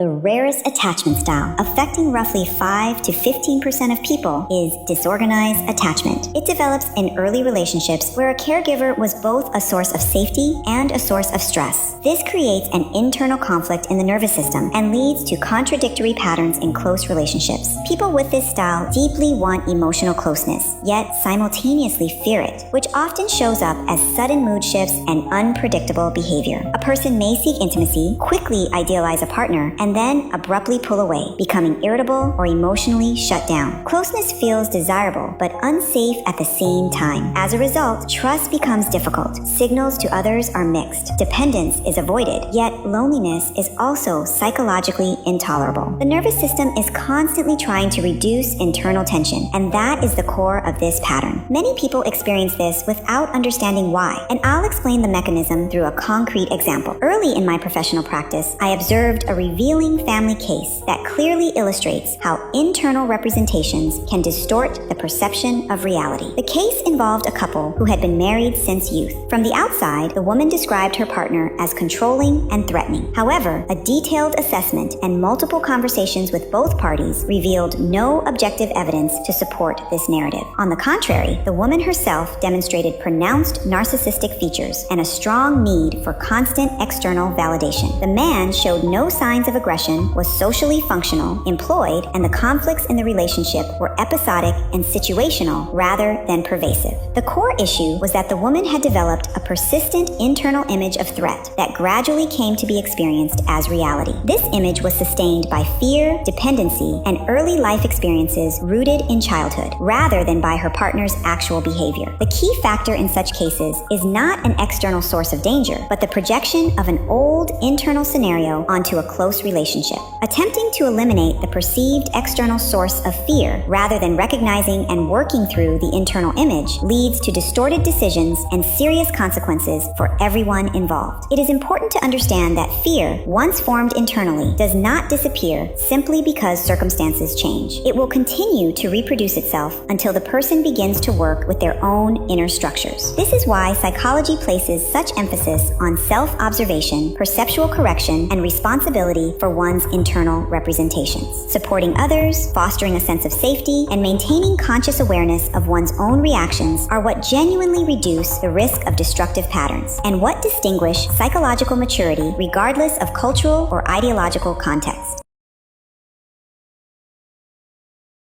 The rarest attachment style, affecting roughly 5 to 15% of people, is disorganized attachment. It develops in early relationships where a caregiver was both a source of safety and a source of stress. This creates an internal conflict in the nervous system and leads to contradictory patterns in close relationships. People with this style deeply want emotional closeness, yet simultaneously fear it, which often shows up as sudden mood shifts and unpredictable behavior. A person may seek intimacy, quickly idealize a partner, and then abruptly pull away, becoming irritable or emotionally shut down. Closeness feels desirable, but unsafe at the same time. As a result, trust becomes difficult. Signals to others are mixed. Dependence is avoided, yet loneliness is also psychologically intolerable. The nervous system is constantly trying to reduce internal tension, and that is the core of this pattern. Many people experience this without understanding why, and I'll explain the mechanism through a concrete example. Early in my professional practice, I observed a revealing family case that clearly illustrates how internal representations can distort the perception of reality. The case involved a couple who had been married since youth. From the outside, the woman described her partner as controlling and threatening. However, a detailed assessment and multiple conversations with both parties revealed no objective evidence to support this narrative. On the contrary, the woman herself demonstrated pronounced narcissistic features and a strong need for constant external validation. The man showed no signs of aggression, was socially functional, employed, and the conflicts in the relationship were episodic and situational rather than pervasive. The core issue was that the woman had developed a persistent internal image of threat that gradually came to be experienced as reality. This image was sustained by fear, dependency, and early life experiences rooted in childhood, rather than by her partner's actual behavior. The key factor in such cases is not an external source of danger, but the projection of an old internal scenario onto a close relationship. Attempting to eliminate the perceived external source of fear rather than recognizing and working through the internal image leads to distorted decisions and serious consequences for everyone involved. It is important to understand that fear, once formed internally, does not disappear simply because circumstances change. It will continue to reproduce itself until the person begins to work with their own inner structures. This is why psychology places such emphasis on self-observation, perceptual correction, and responsibility for one's internal representations. Supporting others, fostering a sense of safety, and maintaining conscious awareness of one's own reactions are what genuinely reduce the risk of destructive patterns and what distinguish psychological maturity regardless of cultural or ideological context.